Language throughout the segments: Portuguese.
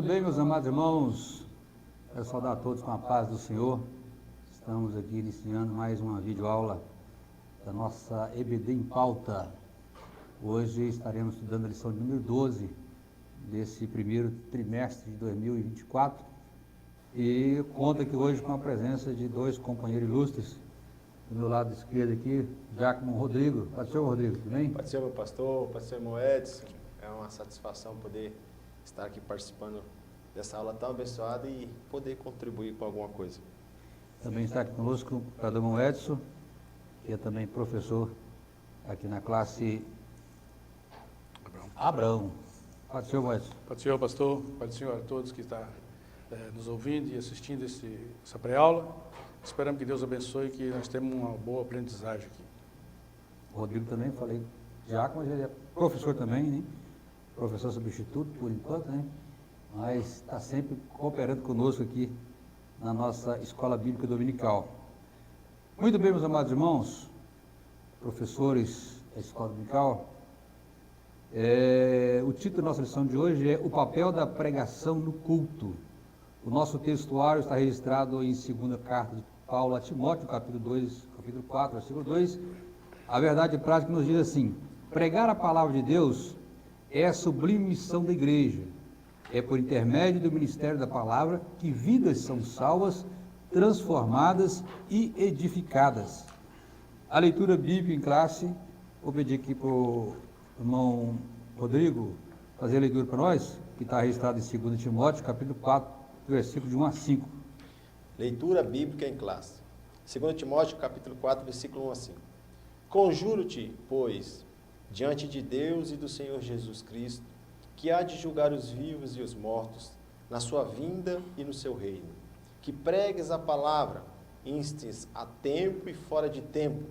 bem, meus amados irmãos, quero saudar a todos com a paz do Senhor. Estamos aqui iniciando mais uma videoaula da nossa EBD em Pauta. Hoje estaremos estudando a lição de número 12 desse primeiro trimestre de 2024 e conto aqui hoje com a presença de dois companheiros ilustres. Do meu lado esquerdo aqui, Diácono Rodrigo. Pode ser, Rodrigo, tudo bem? Pode ser, meu pastor, pode ser, meu Edson. É uma satisfação poder estar aqui participando dessa aula tão abençoada e poder contribuir com alguma coisa. Também está aqui conosco o Padre irmão Edson, que é também professor aqui na classe Abraão. Pode ser, Edson. Pode ser, pastor, pode ser a todos que estão nos ouvindo e assistindo essa pré-aula. Esperamos que Deus abençoe e que nós temos uma boa aprendizagem aqui. O Rodrigo também, falei diácono, mas ele é professor também, né? Professor substituto, por enquanto, né? Mas está sempre cooperando conosco aqui na nossa Escola Bíblica Dominical. Muito bem, meus amados irmãos, professores da Escola Dominical, o título da nossa lição de hoje é O Papel da Pregação no Culto. O nosso textuário está registrado em 2ª Carta de Paulo a Timóteo, capítulo 4, versículo 2. A verdade prática nos diz assim: pregar a palavra de Deus é a sublime missão da igreja. É por intermédio do ministério da palavra que vidas são salvas, transformadas e edificadas. A leitura bíblica em classe, vou pedir aqui para o irmão Rodrigo fazer a leitura para nós, que está registrado em 2 Timóteo, capítulo 4, versículo de 1 a 5. Leitura bíblica em classe. 2 Timóteo, capítulo 4, versículo 1 a 5. Conjuro-te, pois, diante de Deus e do Senhor Jesus Cristo, que há de julgar os vivos e os mortos, na sua vinda e no seu reino, que pregues a palavra, instes a tempo e fora de tempo,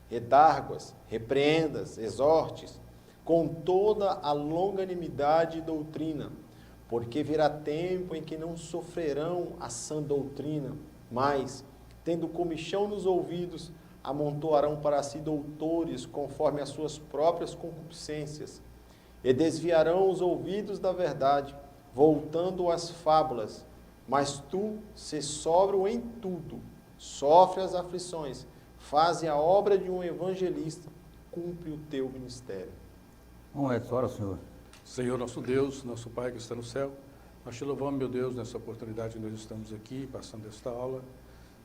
redarguas, repreendas, exortes, com toda a longanimidade e doutrina, porque virá tempo em que não sofrerão a sã doutrina, mas, tendo comichão nos ouvidos, amontoarão para si doutores conforme as suas próprias concupiscências, e desviarão os ouvidos da verdade, voltando às fábulas. Mas tu, se sóbrio em tudo, sofre as aflições, faze a obra de um evangelista, cumpre o teu ministério. Bom, Edson, ora, Senhor. Senhor nosso Deus, nosso Pai que está no céu, nós te louvamos, meu Deus, nessa oportunidade que nós estamos aqui, passando esta aula,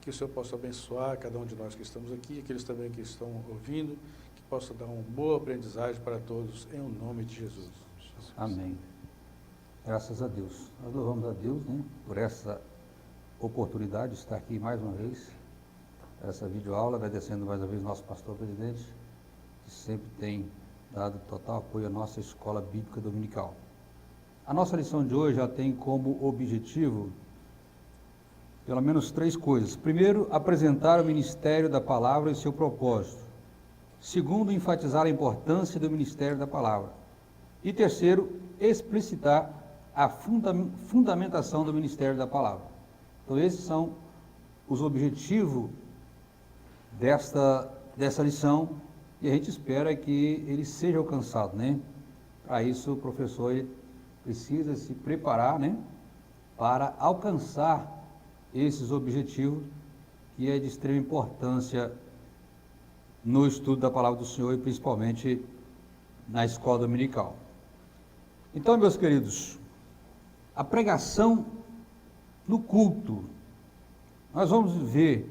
que o Senhor possa abençoar cada um de nós que estamos aqui, aqueles também que estão ouvindo, que possa dar uma boa aprendizagem para todos, em nome de Jesus. Amém. Graças a Deus. Nós louvamos a Deus, né, por essa oportunidade de estar aqui mais uma vez, essa videoaula, agradecendo mais uma vez nosso pastor presidente, que sempre tem dado total apoio à nossa Escola Bíblica Dominical. A nossa lição de hoje já tem como objetivo pelo menos 3 coisas. Primeiro, apresentar o ministério da palavra e seu propósito. Segundo, enfatizar a importância do ministério da palavra. E terceiro, explicitar a fundamentação do ministério da palavra. Então, esses são os objetivos dessa lição e a gente espera que ele seja alcançado, né? Para isso, o professor ele precisa se preparar, né, para alcançar esses objetivos, que é de extrema importância no estudo da palavra do Senhor e principalmente na escola dominical. Então, meus queridos, a pregação no culto, nós vamos ver,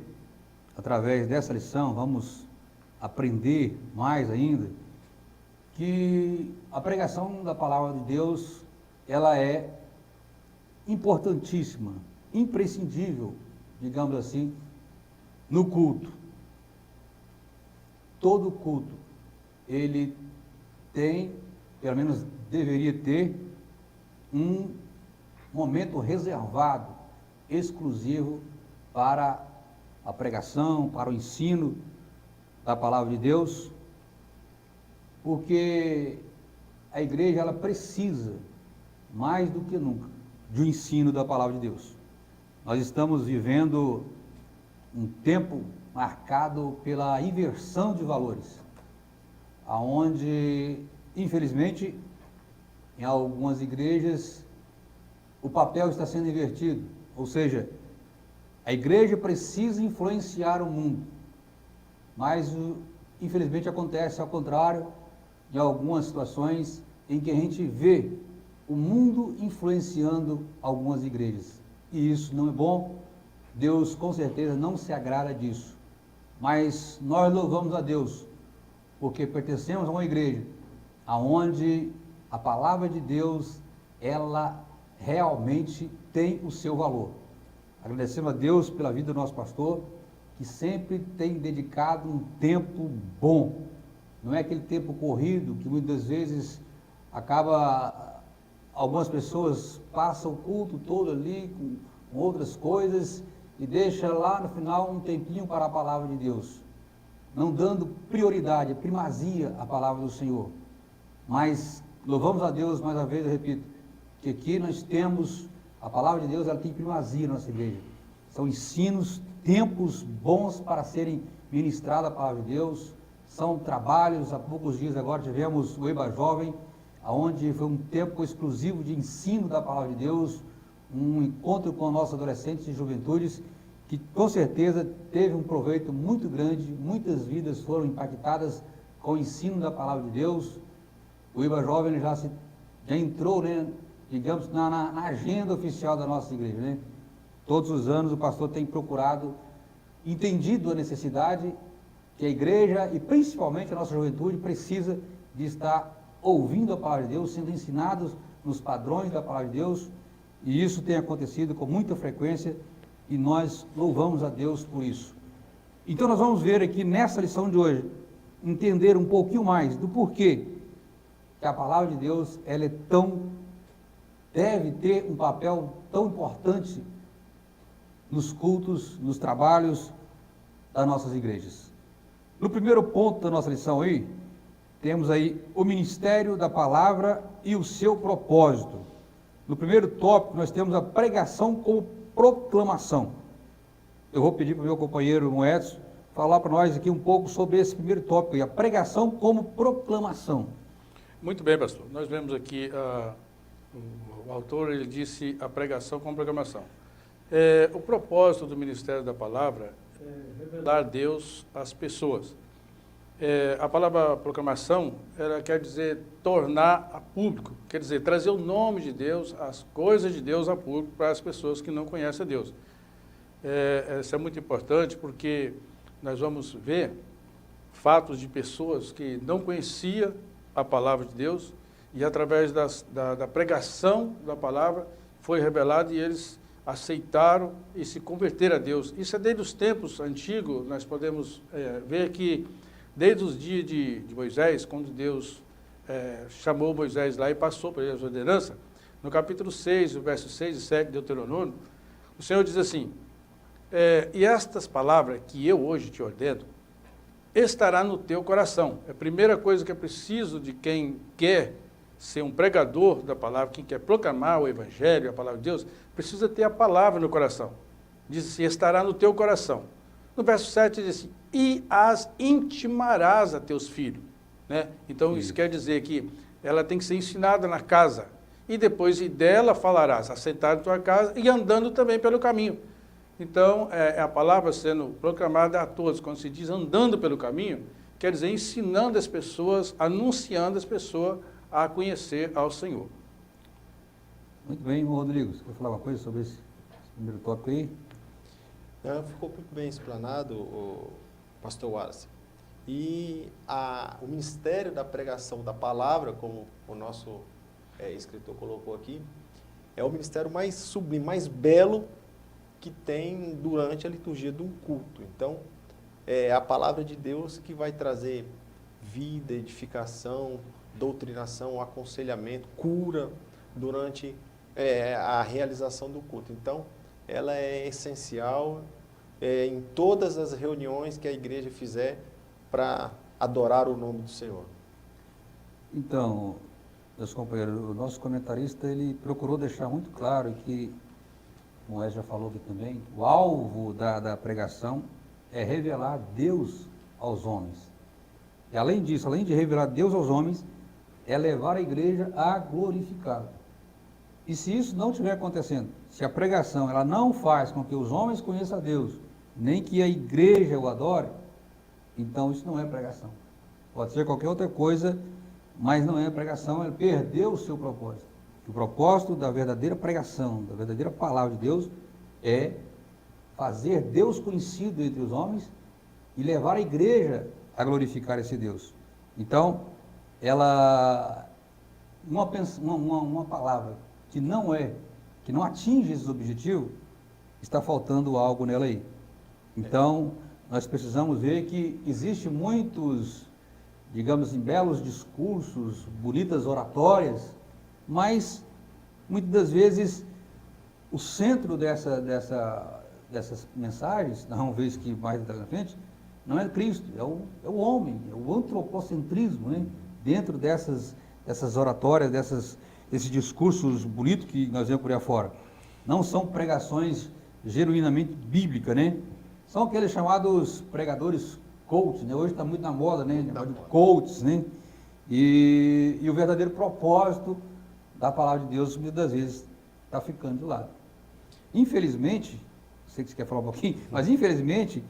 através dessa lição, vamos aprender mais ainda, que a pregação da palavra de Deus, ela é importantíssima, imprescindível, digamos assim, no culto. Todo culto, ele tem, pelo menos deveria ter, um momento reservado, exclusivo para a pregação, para o ensino da palavra de Deus, porque a igreja ela precisa, mais do que nunca, de um ensino da palavra de Deus. Nós estamos vivendo um tempo marcado pela inversão de valores, aonde, infelizmente, em algumas igrejas, o papel está sendo invertido, ou seja, a igreja precisa influenciar o mundo, mas infelizmente acontece ao contrário em algumas situações em que a gente vê o mundo influenciando algumas igrejas. E isso não é bom, Deus com certeza não se agrada disso. Mas nós louvamos a Deus, porque pertencemos a uma igreja aonde a palavra de Deus, ela realmente tem o seu valor. Agradecemos a Deus pela vida do nosso pastor, que sempre tem dedicado um tempo bom. Não é aquele tempo corrido que muitas vezes acaba, algumas pessoas passam o culto todo ali com outras coisas e deixa lá no final um tempinho para a palavra de Deus, não dando prioridade, primazia à palavra do Senhor. Mas louvamos a Deus, mais uma vez eu repito, que aqui nós temos, a palavra de Deus, ela tem primazia na nossa igreja. São ensinos, tempos bons para serem ministrados a palavra de Deus, são trabalhos. Há poucos dias agora tivemos o EBA Jovem, onde foi um tempo exclusivo de ensino da palavra de Deus, um encontro com nossos adolescentes e juventudes, que com certeza teve um proveito muito grande, muitas vidas foram impactadas com o ensino da palavra de Deus. O EBA Jovem já entrou, né, digamos, na agenda oficial da nossa igreja, né? Todos os anos o pastor tem procurado, entendido a necessidade que a igreja e principalmente a nossa juventude precisa de estar ouvindo a palavra de Deus, sendo ensinados nos padrões da palavra de Deus, e isso tem acontecido com muita frequência e nós louvamos a Deus por isso. Então nós vamos ver aqui nessa lição de hoje, entender um pouquinho mais do porquê que a palavra de Deus, ela deve ter um papel tão importante nos cultos, nos trabalhos das nossas igrejas. No primeiro ponto da nossa lição aí, temos aí o ministério da palavra e o seu propósito. No primeiro tópico, nós temos a pregação como proclamação. Eu vou pedir para o meu companheiro Edson falar para nós aqui um pouco sobre esse primeiro tópico aí, a pregação como proclamação. Muito bem, pastor. Nós vemos aqui, o autor, ele disse a pregação como proclamação. O propósito do ministério da palavra é revelar Deus às pessoas. A palavra proclamação, ela quer dizer tornar a público, quer dizer trazer o nome de Deus, as coisas de Deus a público para as pessoas que não conhecem a Deus. Isso é muito importante porque nós vamos ver fatos de pessoas que não conheciam a palavra de Deus e através da pregação da palavra foi revelado e eles aceitaram e se converteram a Deus. Isso é desde os tempos antigos, nós podemos ver que desde os dias de Moisés, quando Deus chamou Moisés lá e passou para ele a ordenança, no capítulo 6, versos 6 e 7 de Deuteronômio, o Senhor diz assim, e estas palavras que eu hoje te ordeno, estará no teu coração. A primeira coisa que é preciso de quem quer ser um pregador da palavra, quem quer proclamar o evangelho, a palavra de Deus, precisa ter a palavra no coração. Diz assim, estará no teu coração. No verso 7 diz assim, e as intimarás a teus filhos. Né? Então isso quer dizer que ela tem que ser ensinada na casa. E depois dela falarás, assentado em tua casa e andando também pelo caminho. Então, a palavra sendo proclamada a todos, quando se diz andando pelo caminho, quer dizer ensinando as pessoas, anunciando as pessoas a conhecer ao Senhor. Muito bem, irmão Rodrigo, você quer falar alguma coisa sobre esse primeiro tópico aí? Ficou muito bem explanado, o pastor Wallace. E o ministério da pregação da palavra, como o nosso escritor colocou aqui, é o ministério mais sublime, mais belo que tem durante a liturgia de um culto. Então, é a palavra de Deus que vai trazer vida, edificação, doutrinação, aconselhamento, cura durante a realização do culto. Então, ela é essencial em todas as reuniões que a igreja fizer para adorar o nome do Senhor. Então, meus companheiros, o nosso comentarista, ele procurou deixar muito claro que, como o Ed já falou aqui também, o alvo da pregação é revelar Deus aos homens. E além disso, além de revelar Deus aos homens, é levar a igreja a glorificá-lo. E se isso não estiver acontecendo, se a pregação ela não faz com que os homens conheçam a Deus, nem que a igreja o adore, então isso não é pregação. Pode ser qualquer outra coisa, mas não é pregação, ele perdeu o seu propósito. O propósito da verdadeira pregação, da verdadeira palavra de Deus, é fazer Deus conhecido entre os homens e levar a igreja a glorificar esse Deus. Então, uma palavra que não atinge esses objetivos, está faltando algo nela aí. Então, nós precisamos ver que existe muitos, digamos assim, belos discursos, bonitas oratórias, mas muitas das vezes o centro dessas mensagens, nós vamos ver isso que mais atrás na frente, não é Cristo, é o homem, é o antropocentrismo, né? Dentro dessas oratórias, desses discursos bonitos que nós vemos por aí afora. Não são pregações genuinamente bíblicas, né? São aqueles chamados pregadores coaches, né? Hoje está muito na moda, né? De coaches, né? E o verdadeiro propósito da palavra de Deus, muitas das vezes, está ficando de lado. Infelizmente, sei que você quer falar um pouquinho, mas infelizmente,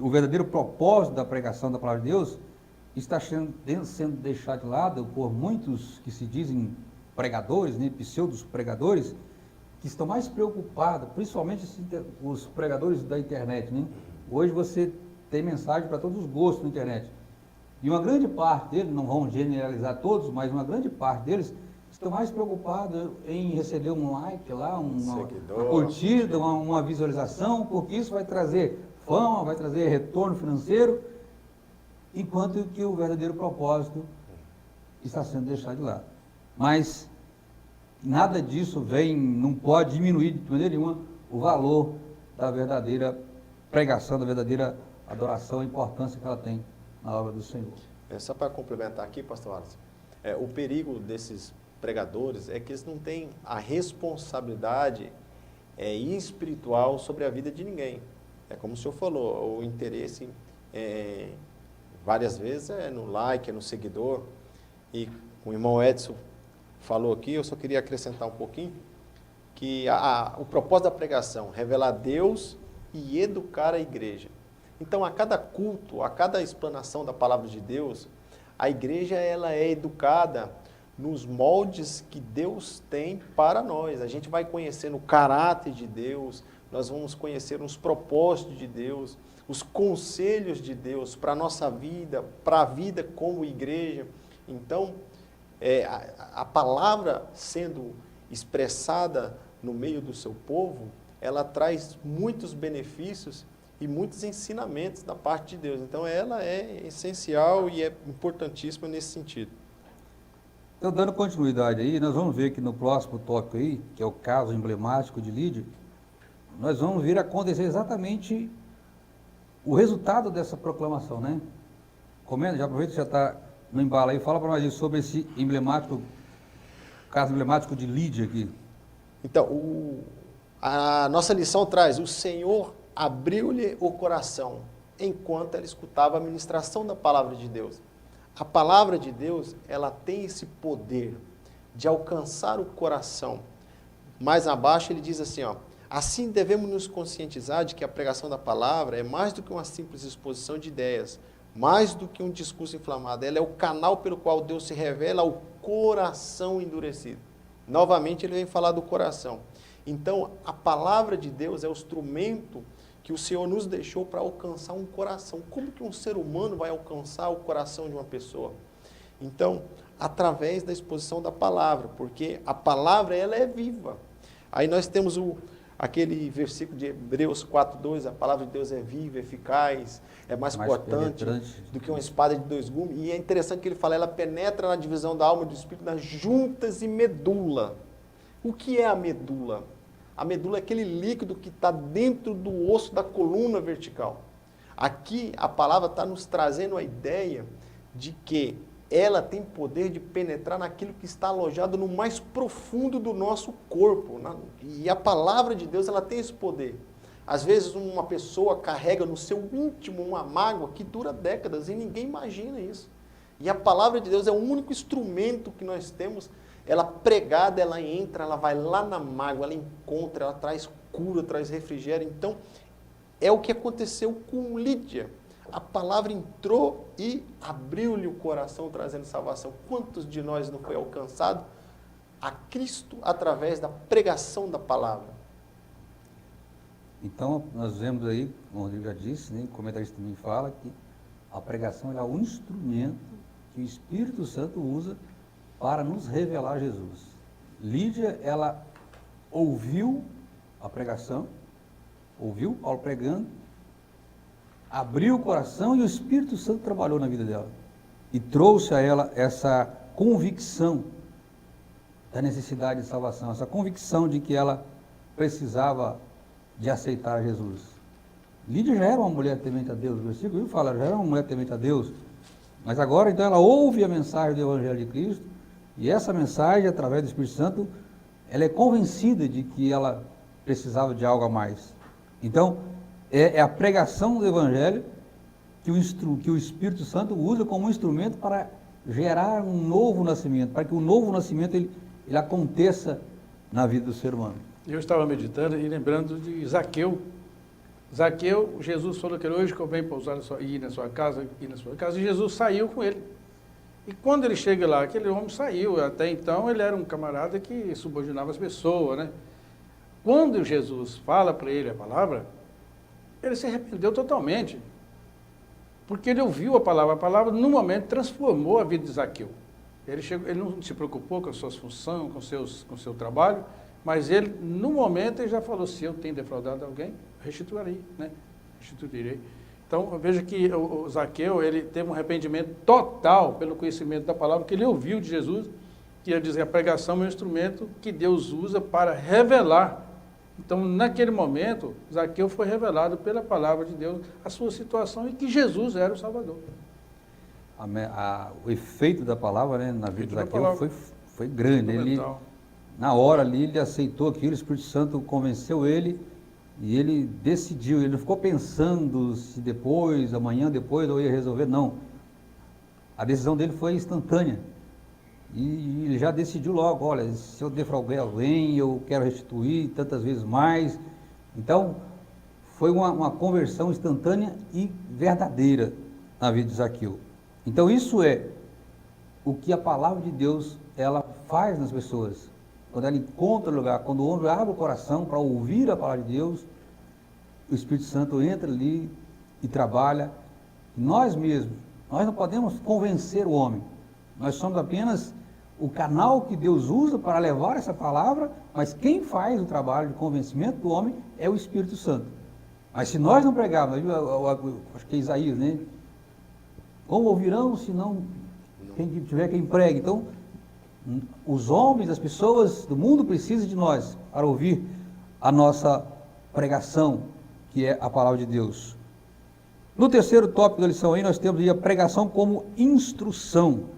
o verdadeiro propósito da pregação da palavra de Deus está sendo deixado de lado por muitos que se dizem pregadores, né, pseudos pregadores, que estão mais preocupados, principalmente os pregadores da internet, né? Hoje você tem mensagem para todos os gostos na internet. E uma grande parte deles, não vão generalizar todos, mas uma grande parte deles estão mais preocupados em receber um like lá, uma curtida, uma visualização, porque isso vai trazer fama, vai trazer retorno financeiro, enquanto que o verdadeiro propósito está sendo deixado de lado. Mas nada disso não pode diminuir de maneira nenhuma o valor da verdadeira pregação, da verdadeira adoração, a importância que ela tem na obra do Senhor. Só para complementar aqui, pastor Alisson, o perigo desses pregadores é que eles não têm a responsabilidade espiritual sobre a vida de ninguém. É como o senhor falou, o interesse várias vezes é no like, é no seguidor. E o irmão Edson falou aqui, eu só queria acrescentar um pouquinho, que o propósito da pregação, revelar Deus e educar a igreja. Então, a cada culto, a cada explanação da palavra de Deus, a igreja ela é educada nos moldes que Deus tem para nós. A gente vai conhecendo o caráter de Deus, nós vamos conhecer os propósitos de Deus, os conselhos de Deus para a nossa vida, para a vida como igreja. Então, a palavra sendo expressada no meio do seu povo, ela traz muitos benefícios e muitos ensinamentos da parte de Deus. Então, ela é essencial e é importantíssima nesse sentido. Então, dando continuidade aí, nós vamos ver que no próximo tópico aí, que é o caso emblemático de Lídia, nós vamos ver acontecer exatamente o resultado dessa proclamação, né? Comenta, já aproveita que já está no embalo aí, fala para nós sobre esse caso emblemático de Lídia aqui. Então, a nossa lição traz, o Senhor abriu-lhe o coração, enquanto ela escutava a ministração da palavra de Deus. A palavra de Deus, ela tem esse poder de alcançar o coração. Mais abaixo ele diz assim, assim devemos nos conscientizar de que a pregação da palavra é mais do que uma simples exposição de ideias, mais do que um discurso inflamado. Ela é o canal pelo qual Deus se revela ao coração endurecido. Novamente ele vem falar do coração. Então, a palavra de Deus é o instrumento que o Senhor nos deixou para alcançar um coração. Como que um ser humano vai alcançar o coração de uma pessoa? Então, através da exposição da palavra, porque a palavra ela é viva. Aí nós temos aquele versículo de Hebreus 4:2, a palavra de Deus é viva, eficaz, é mais cortante do que uma espada de dois gumes. E é interessante que ele fala, ela penetra na divisão da alma e do espírito, nas juntas e medula. O que é a medula? A medula é aquele líquido que está dentro do osso da coluna vertical. Aqui a palavra está nos trazendo a ideia de que ela tem poder de penetrar naquilo que está alojado no mais profundo do nosso corpo. E a palavra de Deus ela tem esse poder. Às vezes uma pessoa carrega no seu íntimo uma mágoa que dura décadas e ninguém imagina isso. E a palavra de Deus é o único instrumento que nós temos Ela pregada, ela entra, ela vai lá na mágoa, ela encontra, ela traz cura, traz refrigério. Então, é o que aconteceu com Lídia. A palavra entrou e abriu-lhe o coração, trazendo salvação. Quantos de nós não foi alcançado a Cristo através da pregação da palavra? Então, nós vemos aí, como o Rodrigo já disse, né, o comentarista também fala, que a pregação é um instrumento que o Espírito Santo usa para nos revelar Jesus. Lídia, ela ouviu a pregação, ouviu Paulo pregando, abriu o coração e o Espírito Santo trabalhou na vida dela. E trouxe a ela essa convicção da necessidade de salvação, essa convicção de que ela precisava de aceitar Jesus. Lídia já era uma mulher temente a Deus, o versículo fala, já era uma mulher temente a Deus, mas agora então ela ouve a mensagem do Evangelho de Cristo, e essa mensagem, através do Espírito Santo, ela é convencida de que ela precisava de algo a mais. Então, é a pregação do Evangelho que o Espírito Santo usa como um instrumento para gerar um novo nascimento, para que o novo nascimento ele aconteça na vida do ser humano. Eu estava meditando e lembrando de Zaqueu. Zaqueu, Jesus falou que hoje que eu venho pousar ir na sua casa, e Jesus saiu com ele. E quando ele chega lá, aquele homem saiu. Até então ele era um camarada que subordinava as pessoas, né? Quando Jesus fala para ele a palavra, ele se arrependeu totalmente. Porque ele ouviu a palavra no momento transformou a vida de Zaqueu. Ele não se preocupou com as suas funções, com o seu trabalho, mas ele, no momento, ele já falou, se eu tenho defraudado alguém, restituirei, né? Restituirei. Então, veja que o Zaqueu, ele teve um arrependimento total pelo conhecimento da palavra que ele ouviu de Jesus, que ia dizer, a pregação é um instrumento que Deus usa para revelar. Então, naquele momento, Zaqueu foi revelado pela palavra de Deus a sua situação e que Jesus era o Salvador. O efeito da palavra, né, na vida de Zaqueu foi grande. Ele, na hora ali, ele aceitou aquilo, o Espírito Santo convenceu ele e ele decidiu. Ele não ficou pensando se depois, amanhã, depois eu ia resolver, não. A decisão dele foi instantânea. E ele já decidiu logo, olha, se eu defraudei alguém, eu quero restituir tantas vezes mais. Então, foi uma conversão instantânea e verdadeira na vida de Zaqueu. Então, isso é o que a palavra de Deus, ela faz nas pessoas. Quando ela encontra o lugar, quando o homem abre o coração para ouvir a palavra de Deus, o Espírito Santo entra ali e trabalha. Nós mesmos, nós não podemos convencer o homem. Nós somos apenas o canal que Deus usa para levar essa palavra, mas quem faz o trabalho de convencimento do homem é o Espírito Santo. Mas se nós não pregarmos, acho que é Isaías, né? Como ouvirão se não quem tiver quem pregue? Então, os homens, as pessoas do mundo precisam de nós para ouvir a nossa pregação, que é a palavra de Deus. No terceiro tópico da lição aí, nós temos aí a pregação como instrução.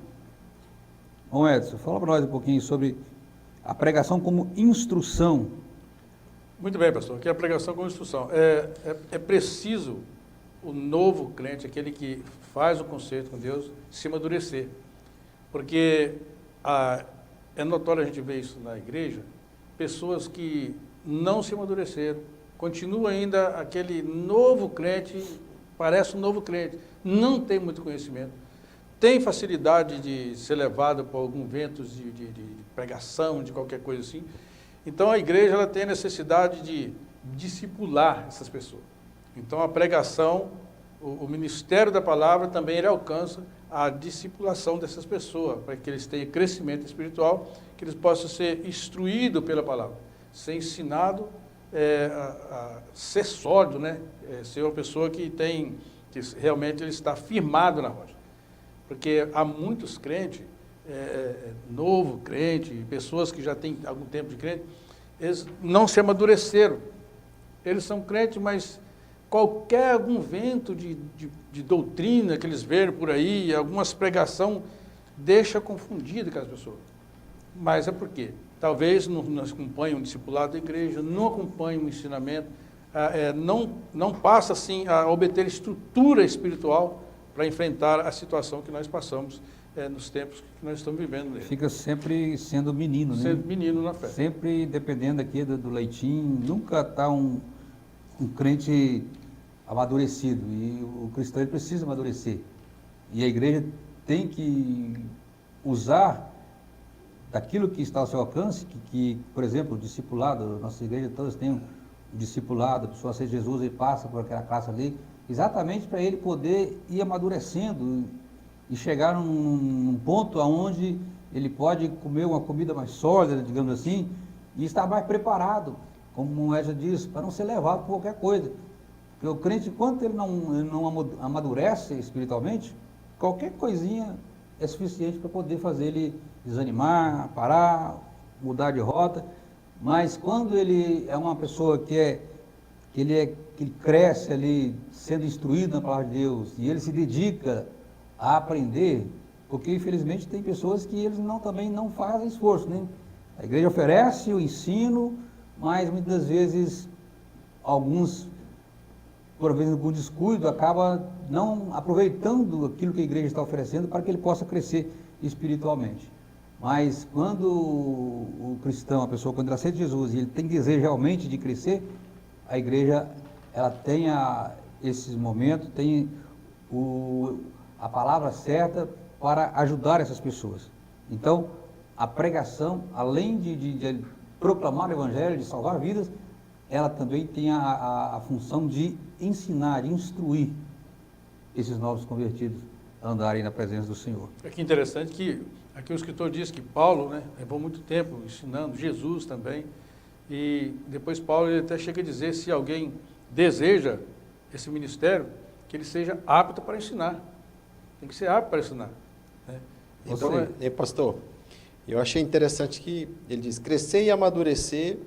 Bom, Edson, fala para nós um pouquinho sobre a pregação como instrução. Muito bem, pastor, aqui é a pregação como instrução. É preciso o novo crente, aquele que faz o concerto com Deus, se amadurecer. Porque é notório a gente ver isso na igreja, pessoas que não se amadureceram, continua ainda aquele novo crente, parece um novo crente, não tem muito conhecimento, tem facilidade de ser levado por algum vento de pregação, de qualquer coisa assim. Então a igreja ela tem a necessidade de discipular essas pessoas. Então a pregação, o ministério da palavra também ele alcança a discipulação dessas pessoas, para que eles tenham crescimento espiritual, que eles possam ser instruídos pela palavra, ser ensinado a ser sólido, né? Ser uma pessoa que realmente ele está firmado na rocha. Porque há muitos crentes, novo crente, pessoas que já têm algum tempo de crente, eles não se amadureceram. Eles são crentes, mas algum vento de doutrina que eles veem por aí, algumas pregação, deixa confundida aquelas pessoas. Mas é por quê? Talvez não acompanhem o discipulado da igreja, não acompanhem o ensinamento, não passa assim a obter estrutura espiritual para enfrentar a situação que nós passamos nos tempos que nós estamos vivendo. Nele. Fica sempre sendo menino, né? Sendo menino na fé. Sempre dependendo aqui do leitinho, nunca está um crente amadurecido. E o cristão ele precisa amadurecer. E a igreja tem que usar daquilo que está ao seu alcance, que por exemplo, o discipulado, nossa igreja todas têm um discipulado, a pessoa aceita Jesus e passa por aquela classe ali, exatamente para ele poder ir amadurecendo e chegar num ponto onde ele pode comer uma comida mais sólida, digamos assim, e estar mais preparado, como o Edja diz, para não ser levado por qualquer coisa. Porque o crente, enquanto ele não amadurece espiritualmente, qualquer coisinha é suficiente para poder fazer ele desanimar, parar, mudar de rota. Mas quando ele é uma pessoa que ele cresce ali sendo instruído na palavra de Deus e ele se dedica a aprender, porque infelizmente tem pessoas que eles também não fazem esforço, né? A igreja oferece o ensino, mas muitas vezes alguns, por vezes algum descuido, acaba não aproveitando aquilo que a igreja está oferecendo para que ele possa crescer espiritualmente. Mas quando o cristão, a pessoa, quando ela aceita Jesus e ele tem desejo realmente de crescer, a igreja, ela tem esses momentos, tem a palavra certa para ajudar essas pessoas. Então, a pregação, além de proclamar o evangelho, de salvar vidas, ela também tem a função de ensinar, de instruir esses novos convertidos a andarem na presença do Senhor. É que interessante que aqui o escritor diz que Paulo, né, levou muito tempo ensinando, Jesus também, e depois Paulo ele até chega a dizer, se alguém deseja esse ministério, que ele seja apto para ensinar. Tem que ser apto para ensinar. Né? Então, pastor, eu achei interessante que ele diz, crescer e amadurecer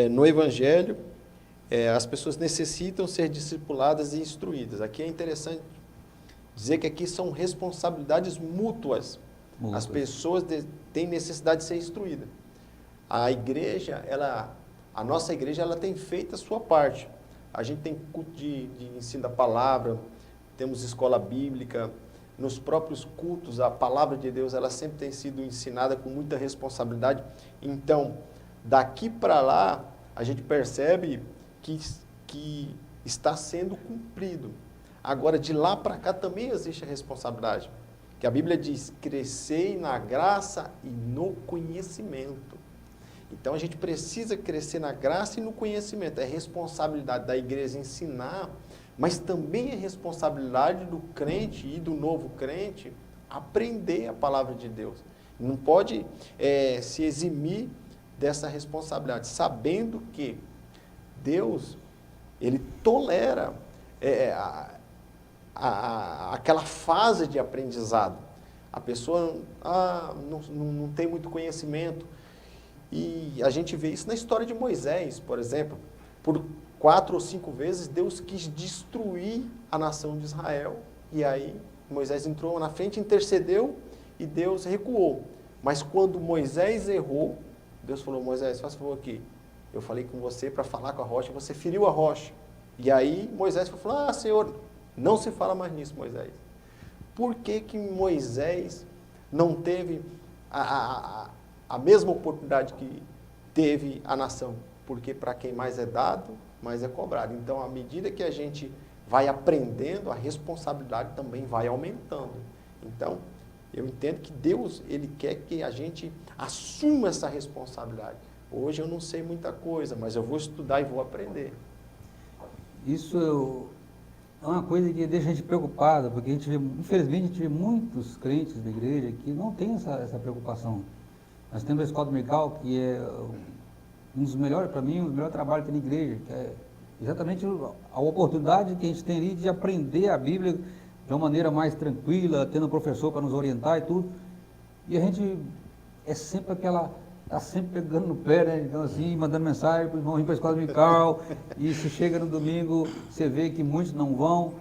no Evangelho, as pessoas necessitam ser discipuladas e instruídas. Aqui é interessante dizer que aqui são responsabilidades mútuas. As pessoas têm necessidade de ser instruídas. A igreja, a nossa igreja, ela tem feito a sua parte. A gente tem culto de ensino da palavra, temos escola bíblica, nos próprios cultos, a palavra de Deus, ela sempre tem sido ensinada com muita responsabilidade. Então, daqui para lá, a gente percebe que está sendo cumprido. Agora, de lá para cá também existe a responsabilidade. Que a Bíblia diz, crescei na graça e no conhecimento. Então, a gente precisa crescer na graça e no conhecimento. É responsabilidade da igreja ensinar, mas também é responsabilidade do crente e do novo crente aprender a palavra de Deus. Não pode se eximir dessa responsabilidade, sabendo que Deus, Ele tolera aquela fase de aprendizado. A pessoa não tem muito conhecimento. E a gente vê isso na história de Moisés, por exemplo. Por 4 ou 5 vezes, Deus quis destruir a nação de Israel. E aí, Moisés entrou na frente, intercedeu e Deus recuou. Mas quando Moisés errou, Deus falou, Moisés, faz favor aqui. Eu falei com você para falar com a rocha, você feriu a rocha. E aí, Moisés falou, Senhor, não se fala mais nisso, Moisés. Por que Moisés não teve a mesma oportunidade que teve a nação? Porque para quem mais é dado, mais é cobrado. Então, à medida que a gente vai aprendendo, a responsabilidade também vai aumentando. Então, eu entendo que Deus, Ele quer que a gente assuma essa responsabilidade. Hoje eu não sei muita coisa, mas eu vou estudar e vou aprender. Isso é uma coisa que deixa a gente preocupada, porque a gente vê, infelizmente, a gente vê muitos crentes da igreja que não têm essa preocupação. Nós temos a escola dominical, que é um dos melhores, para mim, um dos melhores trabalhos que tem na igreja, que é exatamente a oportunidade que a gente tem ali de aprender a Bíblia de uma maneira mais tranquila, tendo um professor para nos orientar e tudo. E a gente é sempre está sempre pegando no pé, né? Então assim, mandando mensagem para o irmão vir para a escola dominical, e se chega no domingo, você vê que muitos não vão.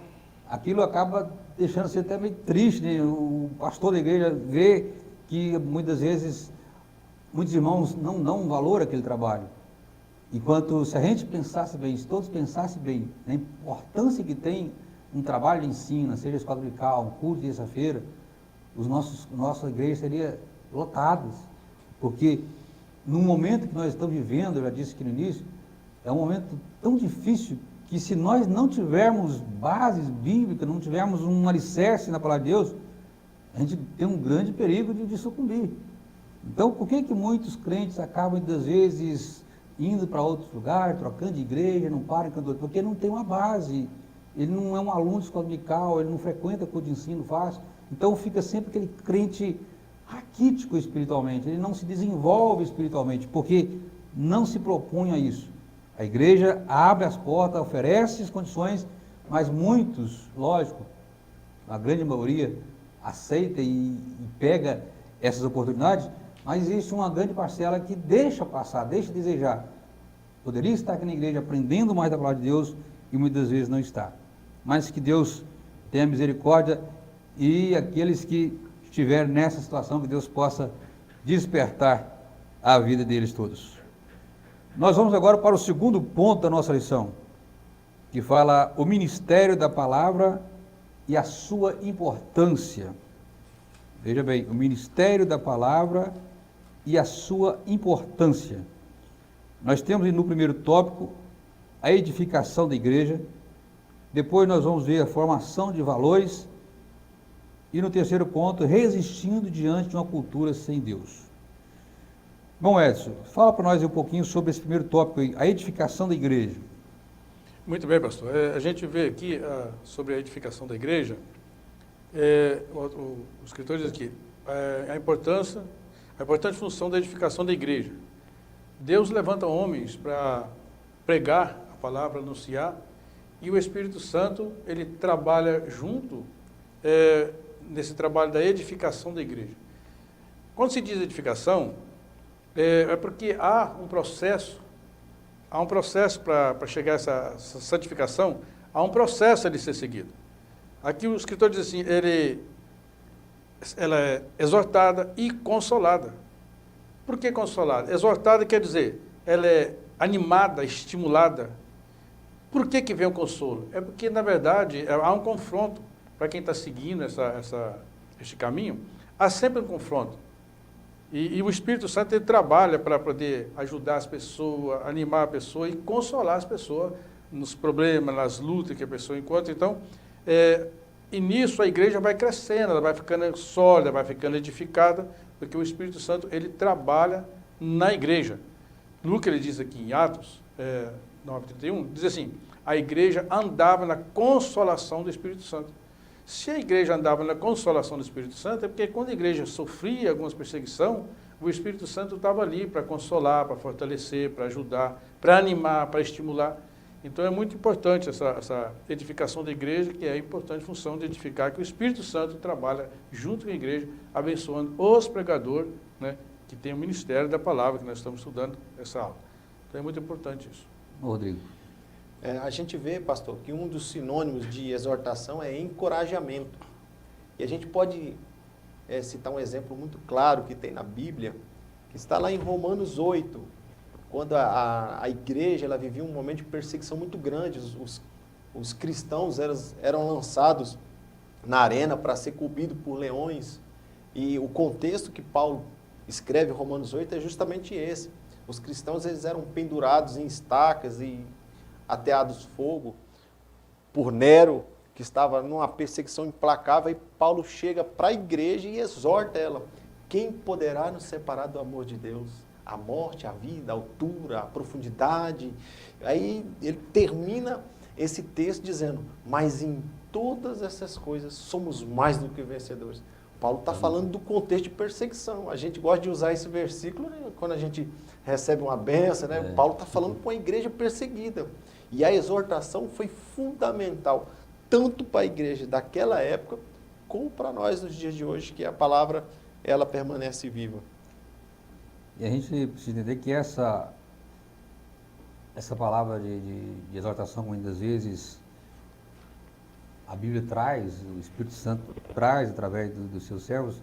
Aquilo acaba deixando você até meio triste, né? O pastor da igreja vê que muitas vezes muitos irmãos não dão valor àquele trabalho. Enquanto se a gente pensasse bem, se todos pensassem bem na importância que tem um trabalho de ensino, seja a escola dominical, um culto de terça-feira, nossa igreja seria lotada, porque no momento que nós estamos vivendo, eu já disse aqui no início, é um momento tão difícil que se nós não tivermos bases bíblicas, não tivermos um alicerce na palavra de Deus, a gente tem um grande perigo de sucumbir. Então, por que muitos crentes acabam, muitas vezes, indo para outros lugares, trocando de igreja, não param em cantor? Porque não tem uma base, ele não é um aluno de escola dominical, ele não frequenta curso de ensino fácil, então fica sempre aquele crente raquítico espiritualmente, ele não se desenvolve espiritualmente, porque não se propõe a isso. A igreja abre as portas, oferece as condições, mas muitos, lógico, a grande maioria, aceita e pega essas oportunidades, mas existe uma grande parcela que deixa passar, deixa desejar. Poderia estar aqui na igreja aprendendo mais da palavra de Deus e muitas vezes não está. Mas que Deus tenha misericórdia e aqueles que estiverem nessa situação, que Deus possa despertar a vida deles todos. Nós vamos agora para o segundo ponto da nossa lição, que fala o ministério da palavra e a sua importância. Veja bem, o ministério da palavra e a sua importância. Nós temos no primeiro tópico a edificação da igreja, depois nós vamos ver a formação de valores e no terceiro ponto, resistindo diante de uma cultura sem Deus. Bom, Edson, fala para nós um pouquinho sobre esse primeiro tópico aí, a edificação da igreja. Muito bem, pastor. A gente vê aqui sobre a edificação da igreja, o escritor diz aqui, a importante função da edificação da igreja. Deus levanta homens para pregar a palavra, anunciar, e o Espírito Santo, ele trabalha junto nesse trabalho da edificação da igreja. Quando se diz edificação, é porque há um processo para chegar a essa santificação, há um processo a de ser seguido. Aqui o escritor diz assim, ela é exortada e consolada. Por que consolada? Exortada quer dizer, ela é animada, estimulada. Por que vem o consolo? É porque, na verdade, há um confronto. Para quem está seguindo este caminho, há sempre um confronto. E o Espírito Santo ele trabalha para poder ajudar as pessoas, animar a pessoa e consolar as pessoas nos problemas, nas lutas que a pessoa encontra. Então, e nisso a igreja vai crescendo, ela vai ficando sólida, vai ficando edificada, porque o Espírito Santo ele trabalha na igreja. Lucas ele diz aqui em Atos 9:31, diz assim, a igreja andava na consolação do Espírito Santo. Se a igreja andava na consolação do Espírito Santo, é porque quando a igreja sofria algumas perseguições, o Espírito Santo estava ali para consolar, para fortalecer, para ajudar, para animar, para estimular. Então é muito importante essa edificação da igreja, que é a importante função de edificar, que o Espírito Santo trabalha junto com a igreja, abençoando os pregadores, né, que tem o ministério da palavra, que nós estamos estudando essa aula. Então é muito importante isso. Rodrigo. A gente vê, pastor, que um dos sinônimos de exortação é encorajamento. E a gente pode citar um exemplo muito claro que tem na Bíblia, que está lá em Romanos 8, quando a igreja ela vivia um momento de perseguição muito grande. Os cristãos eram lançados na arena para ser comidos por leões. E o contexto que Paulo escreve em Romanos 8 é justamente esse. Os cristãos eles eram pendurados em estacas e ateados fogo por Nero, que estava numa perseguição implacável, e Paulo chega para a igreja e exorta ela. Quem poderá nos separar do amor de Deus? A morte, a vida, a altura, a profundidade. Aí ele termina esse texto dizendo, mas em todas essas coisas somos mais do que vencedores. Paulo está falando do contexto de perseguição. A gente gosta de usar esse versículo, né, quando a gente recebe uma benção, né? Paulo está falando com a igreja perseguida. E a exortação foi fundamental, tanto para a igreja daquela época, como para nós nos dias de hoje, que a palavra ela permanece viva. E a gente precisa entender que essa palavra de exortação, muitas vezes, a Bíblia traz, o Espírito Santo traz através dos seus servos,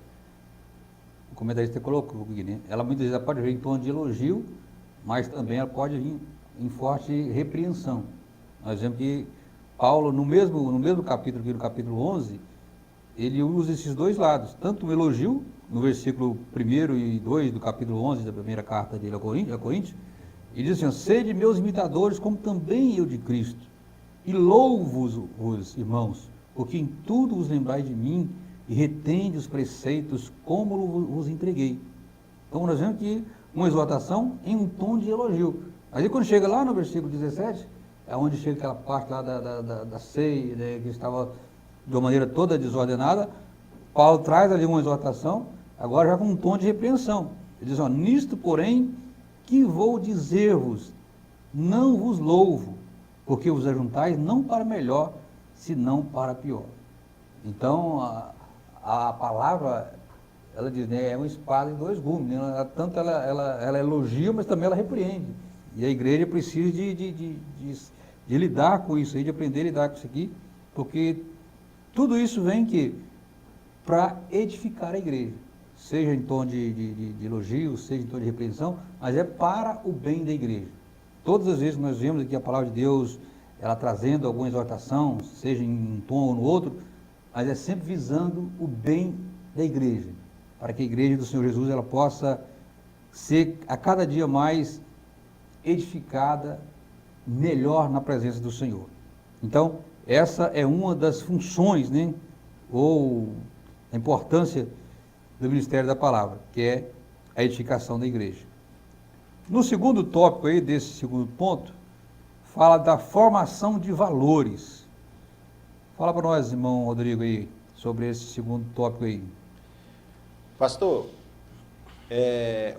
o comentarista colocou aqui, né? Ela muitas vezes pode vir em tom de elogio, mas também ela pode vir em forte repreensão. Nós vemos que Paulo, no mesmo capítulo, aqui no capítulo 11, ele usa esses dois lados, tanto o elogio, no versículo 1 e 2 do capítulo 11 da primeira carta dele a Coríntios, ele diz assim: sede meus imitadores, como também eu de Cristo, e louvo-vos, irmãos, porque em tudo vos lembrai de mim, e retende os preceitos como vos entreguei. Então nós vemos que uma exortação em um tom de elogio. Aí quando chega lá no versículo 17, é onde chega aquela parte lá da ceia, né, que estava de uma maneira toda desordenada, Paulo traz ali uma exortação, agora já com um tom de repreensão. Ele diz: ó, nisto, porém, que vou dizer-vos, não vos louvo, porque vos ajuntais não para melhor, senão para pior. Então, a palavra, ela diz, né, é uma espada de dois gumes, né? Tanto ela elogia, mas também ela repreende. E a igreja precisa de lidar com isso aí, de aprender a lidar com isso aqui, porque tudo isso vem para edificar a igreja, seja em tom de elogio, seja em tom de repreensão, mas é para o bem da igreja. Todas as vezes que nós vemos aqui a palavra de Deus, ela trazendo alguma exortação, seja em um tom ou no outro, mas é sempre visando o bem da igreja, para que a igreja do Senhor Jesus ela possa ser a cada dia mais edificada, melhor na presença do Senhor. Então, essa é uma das funções, né, ou a importância do ministério da palavra, que é a edificação da igreja. No segundo tópico aí, desse segundo ponto, fala da formação de valores. Fala para nós, irmão Rodrigo, aí, sobre esse segundo tópico aí. Pastor,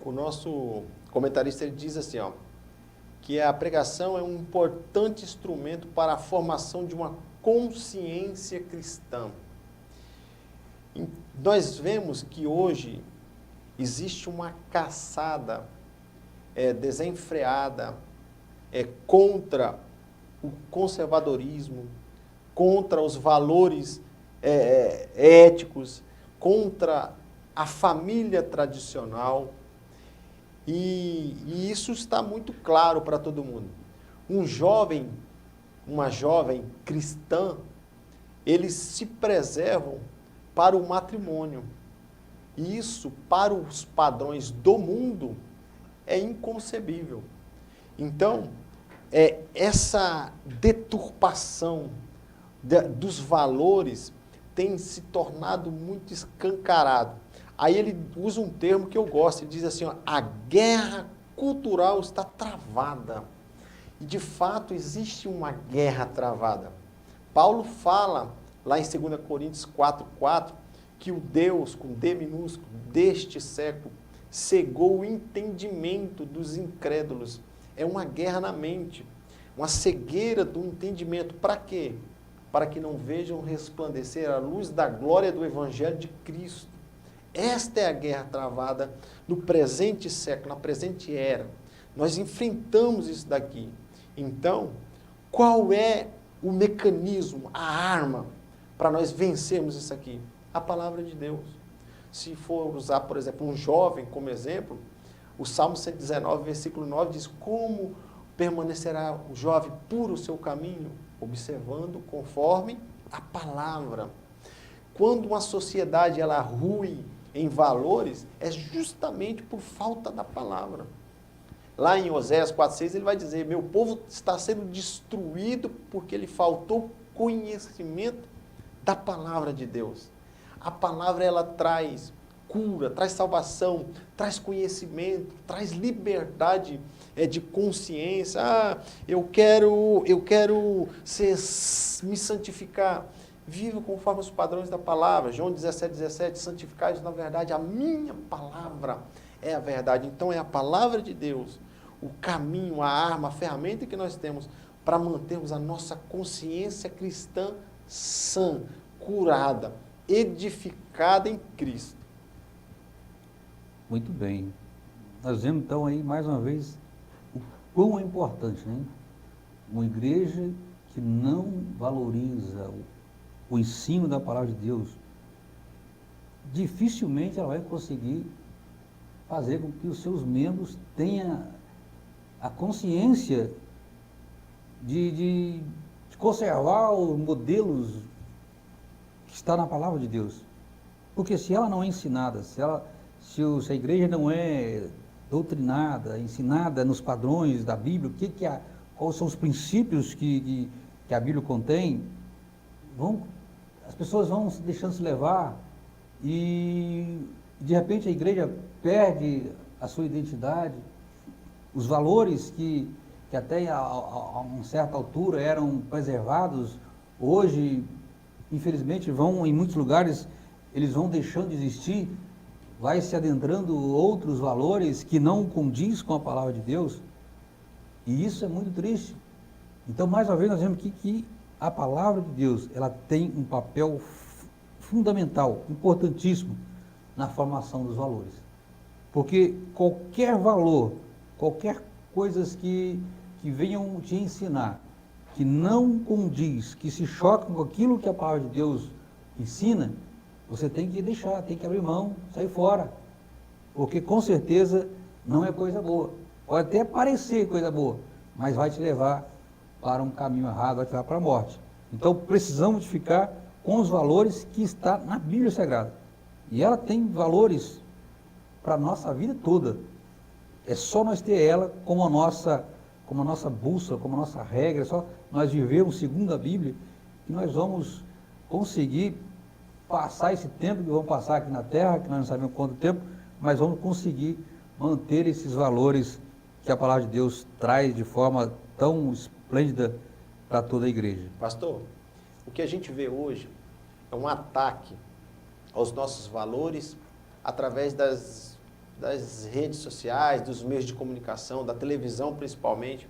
o nosso comentarista ele diz assim, ó, que a pregação é um importante instrumento para a formação de uma consciência cristã. Nós vemos que hoje existe uma caçada desenfreada contra o conservadorismo, contra os valores éticos, contra a família tradicional. E isso está muito claro para todo mundo. Um jovem, uma jovem cristã, eles se preservam para o matrimônio. E isso, para os padrões do mundo, é inconcebível. Então, essa deturpação dos valores tem se tornado muito escancarado. Aí ele usa um termo que eu gosto, ele diz assim, ó, a guerra cultural está travada. E de fato existe uma guerra travada. Paulo fala lá em 2 Coríntios 4:4 que o Deus, com D minúsculo, deste século, cegou o entendimento dos incrédulos. É uma guerra na mente, uma cegueira do entendimento. Para quê? Para que não vejam resplandecer a luz da glória do Evangelho de Cristo. Esta é a guerra travada no presente século, na presente era. Nós enfrentamos isso daqui. Então, qual é o mecanismo, a arma para nós vencermos isso aqui? A palavra de Deus. Se for usar, por exemplo, um jovem como exemplo, o Salmo 119, versículo 9 diz: como permanecerá o jovem puro o seu caminho? Observando conforme a palavra. Quando uma sociedade ela rui em valores, é justamente por falta da palavra. Lá em Oséias 4:6 ele vai dizer: meu povo está sendo destruído porque lhe faltou conhecimento da palavra de Deus. A palavra ela traz cura, traz salvação, traz conhecimento, traz liberdade de consciência. Eu quero me santificar. Viva conforme os padrões da palavra. João 17:17, santificai-vos na verdade, a minha palavra é a verdade. Então é a palavra de Deus, o caminho, a arma, a ferramenta que nós temos para mantermos a nossa consciência cristã sã, curada, edificada em Cristo. Muito bem. Nós vemos então aí mais uma vez o quão é importante, né? Uma igreja que não valoriza o ensino da palavra de Deus, dificilmente ela vai conseguir fazer com que os seus membros tenham a consciência de conservar os modelos que está na palavra de Deus. Porque se ela não é ensinada, se a igreja não é doutrinada, ensinada nos padrões da Bíblia, quais são os princípios que a Bíblia contém, as pessoas vão se deixando se levar e de repente a igreja perde a sua identidade, os valores que até a uma certa altura eram preservados, hoje, infelizmente, em muitos lugares, eles vão deixando de existir, vai se adentrando outros valores que não condiz com a palavra de Deus, e isso é muito triste. Então, mais uma vez, nós vemos que a palavra de Deus, ela tem um papel fundamental, importantíssimo, na formação dos valores. Porque qualquer valor, qualquer coisas que venham te ensinar, que não condiz, que se chocam com aquilo que a palavra de Deus ensina, você tem que deixar, tem que abrir mão, sair fora. Porque com certeza não é coisa boa. Pode até parecer coisa boa, mas vai te levar para um caminho errado, vai te levar para a morte. Então precisamos ficar com os valores que está na Bíblia Sagrada. E ela tem valores para a nossa vida toda. É só nós ter ela como a nossa bússola, como a nossa regra, é só nós vivermos segundo a Bíblia, que nós vamos conseguir passar esse tempo que vamos passar aqui na Terra, que nós não sabemos quanto tempo, mas vamos conseguir manter esses valores que a palavra de Deus traz de forma tão esplêndida para toda a igreja. Pastor, o que a gente vê hoje é um ataque aos nossos valores através das redes sociais, dos meios de comunicação, da televisão principalmente.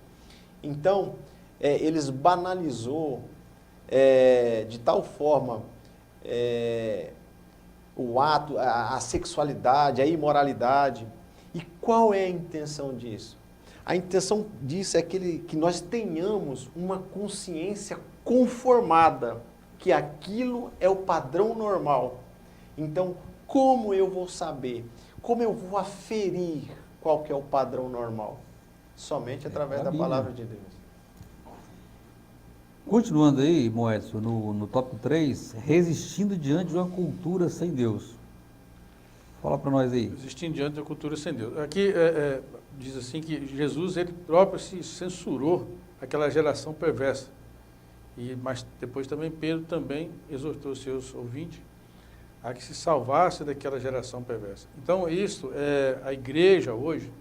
Então, eles banalizou de tal forma o ato, a sexualidade, a imoralidade. E qual é a intenção disso? A intenção disso é que nós tenhamos uma consciência conformada, que aquilo é o padrão normal. Então, como eu vou saber? Como eu vou aferir qual que é o padrão normal? Somente através da palavra de Deus. Continuando aí, Moedson, no tópico 3, resistindo diante de uma cultura sem Deus. Fala para nós aí. Resistindo diante de uma cultura sem Deus. Aqui diz assim que Jesus, ele próprio se censurou aquela geração perversa. Mas depois também Pedro também exortou seus ouvintes a que se salvasse daquela geração perversa. Então, a igreja hoje,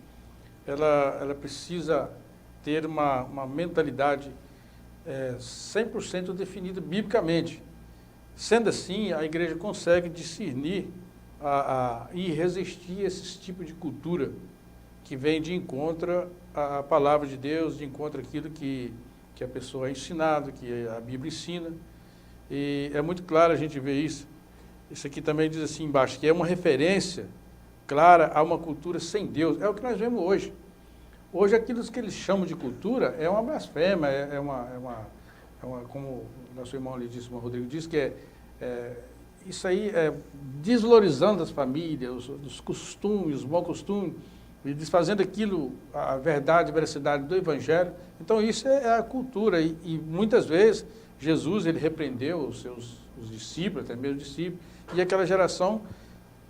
ela precisa ter uma mentalidade 100% definida biblicamente. Sendo assim, a igreja consegue discernir e resistir a esse tipo de cultura que vem de encontro à palavra de Deus, de encontro àquilo que a pessoa é ensinada, que a Bíblia ensina. E é muito claro a gente ver isso. Isso aqui também diz assim embaixo, que é uma referência clara a uma cultura sem Deus. É o que nós vemos hoje. Hoje, aquilo que eles chamam de cultura é uma blasfêmia, como o nosso irmão ali disse, o irmão Rodrigo disse, que isso aí é desvalorizando as famílias, os costumes, os bons costumes, e desfazendo aquilo, a verdade, a veracidade do Evangelho. Então, isso é a cultura. E muitas vezes, Jesus, ele repreendeu os discípulos, até mesmo os discípulos, e aquela geração,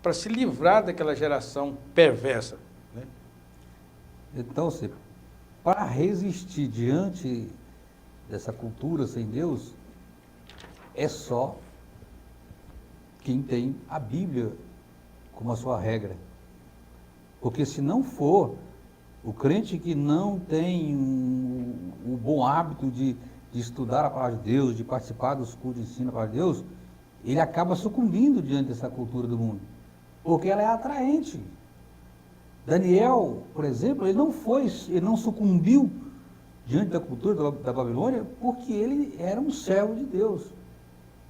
para se livrar daquela geração perversa. Né? Então, para resistir diante dessa cultura sem Deus, é só quem tem a Bíblia como a sua regra. Porque se não for, o crente que não tem o bom hábito de estudar a palavra de Deus, de participar dos cultos de ensino da palavra de Deus, ele acaba sucumbindo diante dessa cultura do mundo. Porque ela é atraente. Daniel, por exemplo, ele não sucumbiu diante da cultura da Babilônia porque ele era um servo de Deus.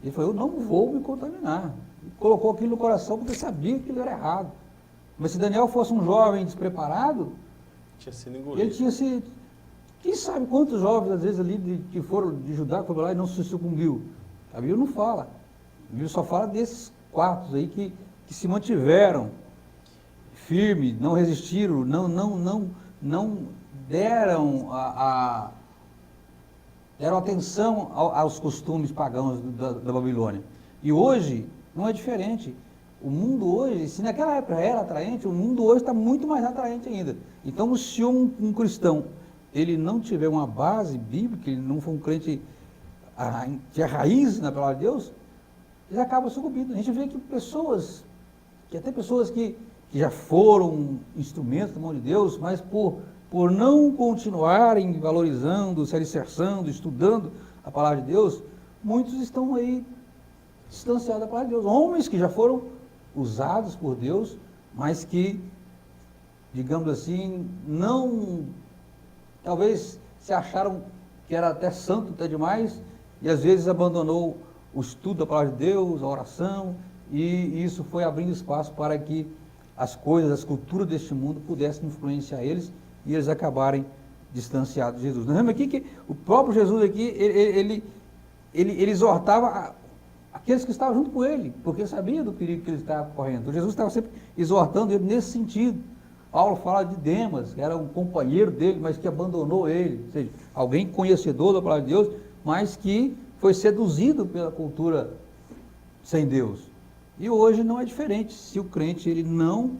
Ele falou, eu não vou me contaminar. Ele colocou aquilo no coração porque sabia que aquilo era errado. Mas se Daniel fosse um jovem despreparado, tinha sido engolido. Ele tinha sido... Quem sabe quantos jovens, às vezes, ali que foram de Judá, foram lá e não se sucumbiu? A Bíblia não fala. A Bíblia só fala desses 4 aí que se mantiveram firmes, não resistiram, não deram atenção aos costumes pagãos da Babilônia. E hoje não é diferente. O mundo hoje, se naquela época era atraente, o mundo hoje está muito mais atraente ainda. Então, se um cristão ele não tiver uma base bíblica, ele não for um crente que é raiz na palavra de Deus, ele acaba sucumbindo. A gente vê que até pessoas que já foram instrumentos da mão de Deus, mas por não continuarem valorizando, se alicerçando, estudando a palavra de Deus, muitos estão aí distanciados da palavra de Deus. Homens que já foram usados por Deus, mas que, digamos assim, talvez se acharam que era até santo, até demais, e às vezes abandonou o estudo da palavra de Deus, a oração, e isso foi abrindo espaço para que as coisas, as culturas deste mundo pudessem influenciar eles e eles acabarem distanciados de Jesus. Nós vemos aqui que o próprio Jesus aqui, ele exortava aqueles que estavam junto com ele, porque sabia do perigo que ele estava correndo. Então, Jesus estava sempre exortando ele nesse sentido. Paulo fala de Demas, que era um companheiro dele, mas que abandonou ele, ou seja, alguém conhecedor da palavra de Deus, mas que foi seduzido pela cultura sem Deus. E hoje não é diferente. Se o crente ele não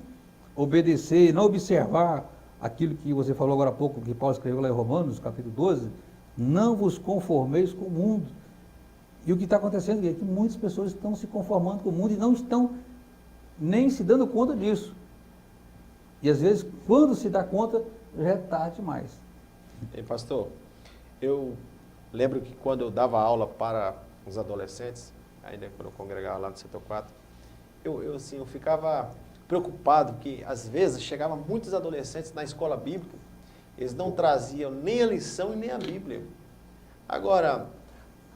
obedecer, não observar aquilo que você falou agora há pouco, que Paulo escreveu lá em Romanos, capítulo 12, não vos conformeis com o mundo. E o que está acontecendo é que muitas pessoas estão se conformando com o mundo e não estão nem se dando conta disso. E às vezes, quando se dá conta, já é tarde demais. Ei, pastor, eu lembro que quando eu dava aula para os adolescentes, ainda quando eu congregava lá no setor 4, eu ficava preocupado, porque às vezes chegavam muitos adolescentes na escola bíblica, eles não traziam nem a lição e nem a Bíblia. Agora,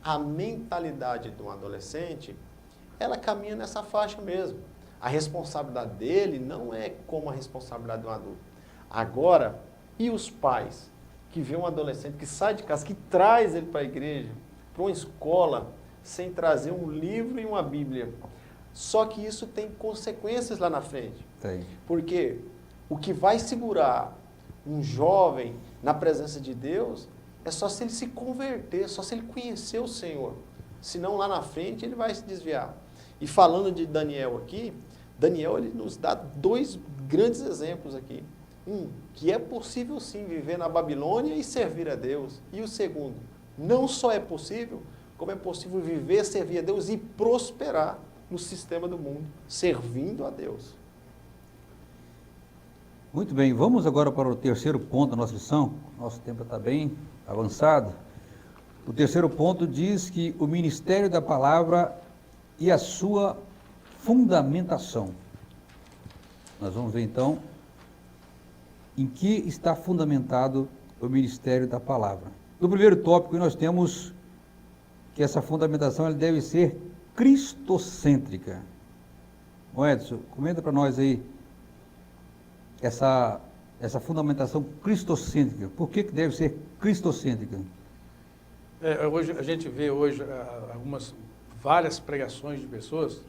a mentalidade de um adolescente, ela caminha nessa faixa mesmo. A responsabilidade dele não é como a responsabilidade de um adulto. Agora, e os pais que vê um adolescente que sai de casa, que traz ele para a igreja, para uma escola, sem trazer um livro e uma Bíblia? Só que isso tem consequências lá na frente. Tem. Porque o que vai segurar um jovem na presença de Deus é só se ele se converter, só se ele conhecer o Senhor. Senão lá na frente ele vai se desviar. E falando de Daniel aqui, Daniel ele nos dá dois grandes exemplos aqui. Um, que é possível sim viver na Babilônia e servir a Deus. E o segundo, não só é possível, como é possível viver, servir a Deus e prosperar no sistema do mundo, servindo a Deus. Muito bem, vamos agora para o terceiro ponto da nossa lição. Nosso tempo está bem avançado. O terceiro ponto diz que o ministério da palavra e a sua fundamentação. Nós vamos ver então em que está fundamentado o ministério da palavra. No primeiro tópico nós temos que essa fundamentação ela deve ser cristocêntrica. Bom, Edson, comenta para nós aí essa fundamentação cristocêntrica. Por que deve ser cristocêntrica? Hoje, a gente vê hoje várias pregações de pessoas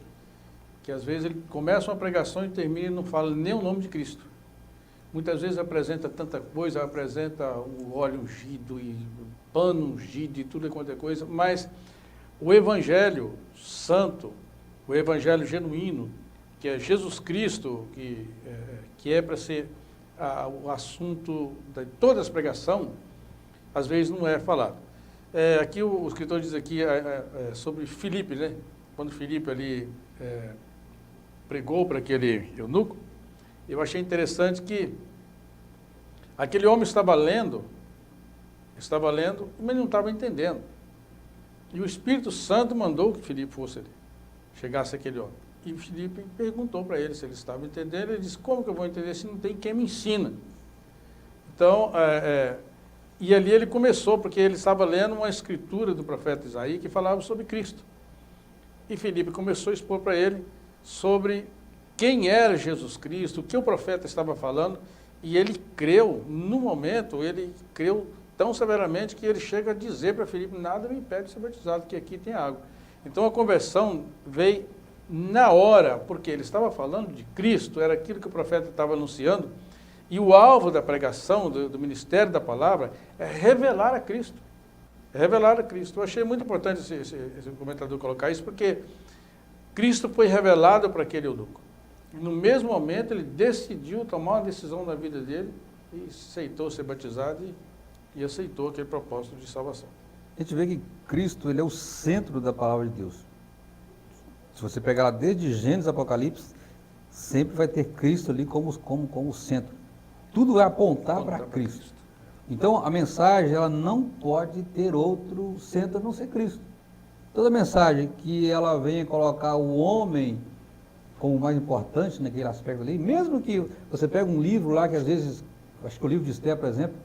que às vezes ele começa uma pregação e termina e não fala nem o nome de Cristo. Muitas vezes apresenta tanta coisa, apresenta o óleo ungido e o pano ungido e tudo quanto é coisa, mas o evangelho santo, o evangelho genuíno, que é Jesus Cristo, que é para ser o assunto de toda a pregação, às vezes não é falado. Aqui o escritor diz aqui sobre Filipe, né? Quando Filipe ali pregou para aquele eunuco, eu achei interessante que aquele homem estava lendo, mas não estava entendendo. E o Espírito Santo mandou que Filipe fosse ali, chegasse aquele homem. E Filipe perguntou para ele se ele estava entendendo. Ele disse: como que eu vou entender se não tem quem me ensina? Então, e ali ele começou, porque ele estava lendo uma escritura do profeta Isaías que falava sobre Cristo. E Filipe começou a expor para ele sobre quem era Jesus Cristo, o que o profeta estava falando, e ele creu, no momento, ele creu tão severamente que ele chega a dizer para Filipe: nada me impede de ser batizado, que aqui tem água. Então a conversão veio na hora, porque ele estava falando de Cristo, era aquilo que o profeta estava anunciando, e o alvo da pregação, do ministério da palavra, é revelar a Cristo. É revelar a Cristo. Eu achei muito importante esse comentador colocar isso, porque Cristo foi revelado para aquele eunuco. E no mesmo momento ele decidiu tomar uma decisão na vida dele e aceitou ser batizado e aceitou aquele propósito de salvação. A gente vê que Cristo, ele é o centro da palavra de Deus. Se você pegar lá desde Gênesis, Apocalipse, sempre vai ter Cristo ali como o centro. Tudo vai apontar para Cristo. Então, a mensagem, ela não pode ter outro centro a não ser Cristo. Toda mensagem que ela venha colocar o homem como mais importante naquele aspecto ali, mesmo que você pega um livro lá que às vezes, acho que o livro de Esther, por exemplo,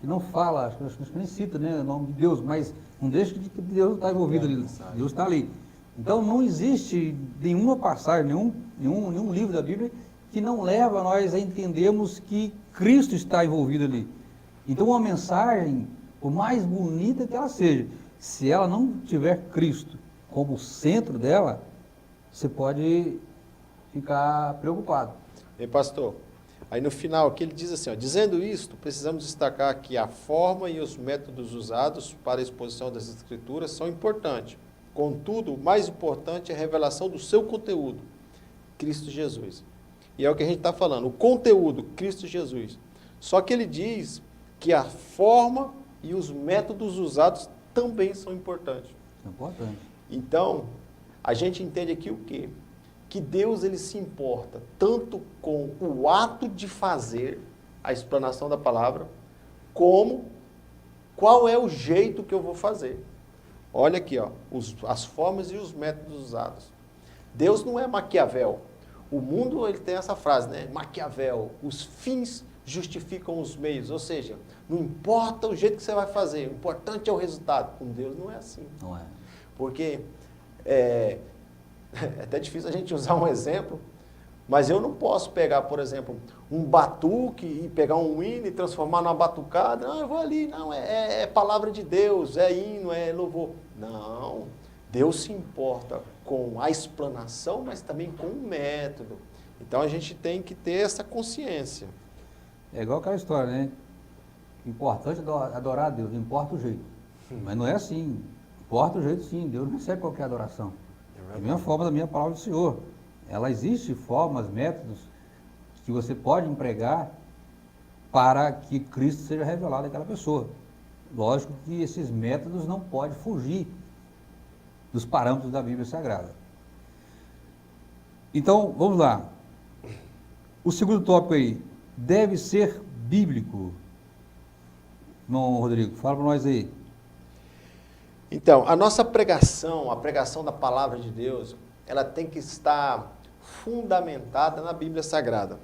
que não fala, acho que nem cita, né, o nome de Deus, mas não deixa que Deus está envolvido ali, Deus está ali. Então não existe nenhuma passagem, nenhum livro da Bíblia que não leva nós a entendermos que Cristo está envolvido ali. Então uma mensagem, por mais bonita que ela seja, se ela não tiver Cristo como centro dela, você pode ficar preocupado. E pastor, aí no final aqui ele diz assim, ó, dizendo isto, precisamos destacar que a forma e os métodos usados para a exposição das Escrituras são importantes. Contudo, o mais importante é a revelação do seu conteúdo, Cristo Jesus. E é o que a gente está falando, o conteúdo, Cristo Jesus. Só que ele diz que a forma e os métodos usados também são importantes. É importante. Então, a gente entende aqui o quê? Que Deus ele se importa tanto com o ato de fazer a explanação da palavra, como qual é o jeito que eu vou fazer. Olha aqui, ó, as formas e os métodos usados. Deus não é Maquiavel. O mundo ele tem essa frase, né? Maquiavel, os fins justificam os meios, ou seja, não importa o jeito que você vai fazer, o importante é o resultado. Com Deus não é assim. Não é. Porque é até difícil a gente usar um exemplo, mas eu não posso pegar, por exemplo, um batuque e pegar um hino e transformar numa batucada. Não, eu vou ali, não, é palavra de Deus, é hino, é louvor. Não, Deus se importa com a explanação, mas também com o método. Então a gente tem que ter essa consciência. É igual aquela história, né? O importante é adorar a Deus, não importa o jeito. Mas não é assim. Importa o jeito sim, Deus não recebe qualquer adoração. É a mesma forma da minha palavra do Senhor. Ela existe formas, métodos que você pode empregar para que Cristo seja revelado àquela pessoa. Lógico que esses métodos não podem fugir dos parâmetros da Bíblia Sagrada. Então, vamos lá. O segundo tópico aí, deve ser bíblico. Não, Rodrigo, fala para nós aí. Então, a nossa pregação, a pregação da palavra de Deus, ela tem que estar fundamentada na Bíblia Sagrada.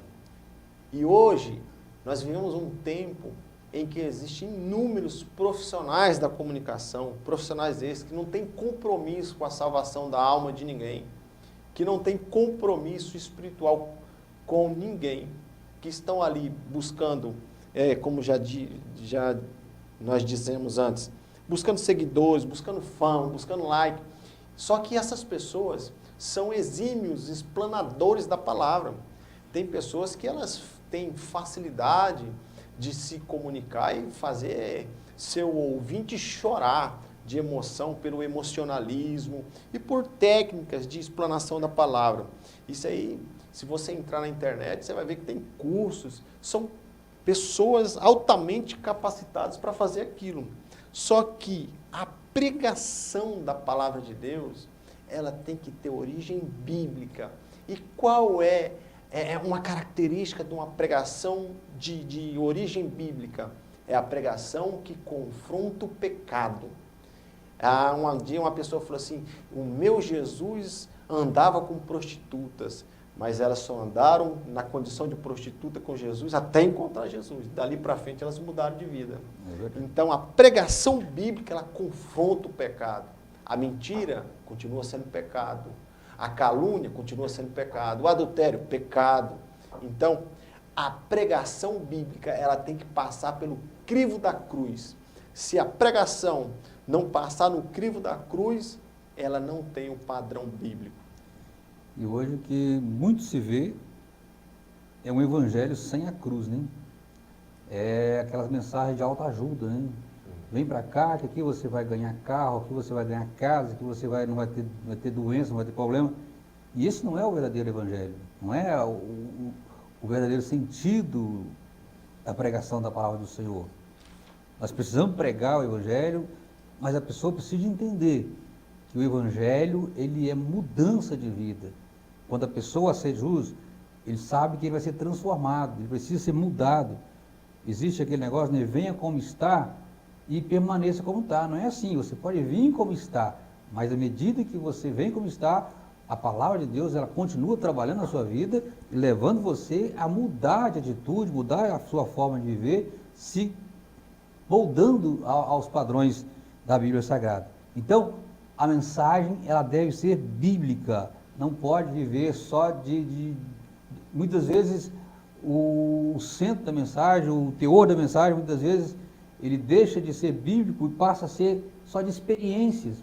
E hoje, nós vivemos um tempo em que existem inúmeros profissionais da comunicação, profissionais esses que não têm compromisso com a salvação da alma de ninguém, que não têm compromisso espiritual com ninguém, que estão ali buscando, como já nós dizemos antes, buscando seguidores, buscando fama, buscando like. Só que essas pessoas são exímios explanadores da palavra. Tem pessoas que elas têm facilidade de se comunicar e fazer seu ouvinte chorar de emoção pelo emocionalismo e por técnicas de explanação da palavra. Isso aí, se você entrar na internet, você vai ver que tem cursos, são pessoas altamente capacitadas para fazer aquilo. Só que a pregação da palavra de Deus, ela tem que ter origem bíblica. E qual é uma característica de uma pregação de origem bíblica? É a pregação que confronta o pecado. Um dia uma pessoa falou assim, o meu Jesus andava com prostitutas, mas elas só andaram na condição de prostituta com Jesus até encontrar Jesus. Dali para frente elas mudaram de vida. Então a pregação bíblica, ela confronta o pecado. A mentira continua sendo pecado. A calúnia continua sendo pecado. O adultério, pecado. Então, a pregação bíblica, ela tem que passar pelo crivo da cruz. Se a pregação não passar no crivo da cruz, ela não tem um padrão bíblico. E hoje o que muito se vê é um evangelho sem a cruz, né? É aquelas mensagens de autoajuda, né? Vem para cá, que aqui você vai ganhar carro, aqui você vai ganhar casa, aqui você não vai ter doença, não vai ter problema. E esse não é o verdadeiro evangelho, não é o verdadeiro sentido da pregação da palavra do Senhor. Nós precisamos pregar o evangelho, mas a pessoa precisa entender que o evangelho, ele é mudança de vida. Quando a pessoa aceita Jesus, ele sabe que ele vai ser transformado, ele precisa ser mudado. Existe aquele negócio, né? Venha como está e permaneça como está. Não é assim, você pode vir como está, mas à medida que você vem como está, a palavra de Deus, ela continua trabalhando na sua vida e levando você a mudar de atitude, mudar a sua forma de viver, se moldando aos padrões da Bíblia Sagrada. Então, a mensagem, ela deve ser bíblica, não pode viver só muitas vezes, o centro da mensagem, o teor da mensagem, muitas vezes, ele deixa de ser bíblico e passa a ser só de experiências.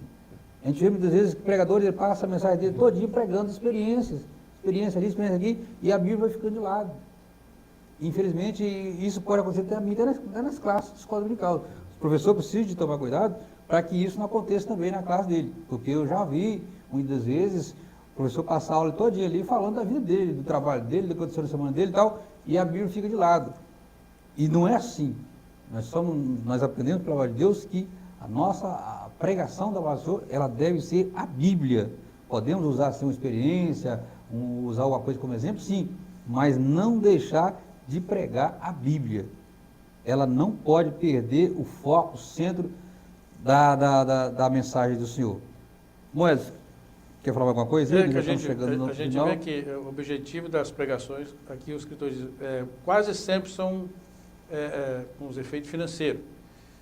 A gente vê muitas vezes que pregadores passam a mensagem dele todo dia pregando experiências, experiência ali, experiência aqui, e a Bíblia vai ficando de lado. Infelizmente, isso pode acontecer também até nas classes de escola dominical. O professor precisa de tomar cuidado para que isso não aconteça também na classe dele, porque eu já vi, muitas vezes, o professor passar a aula todo dia ali falando da vida dele, do trabalho dele, da condição da semana dele e tal, e a Bíblia fica de lado. E não é assim. Nós aprendemos pela palavra de Deus que a pregação da palavra do Senhor, ela deve ser a Bíblia. Podemos usar assim uma experiência, usar alguma coisa como exemplo, sim, mas não deixar de pregar a Bíblia. Ela não pode perder o foco, o centro da mensagem do Senhor. Moisés, quer falar alguma coisa? A gente vê que o objetivo das pregações, aqui os escritores quase sempre são com os efeitos financeiros,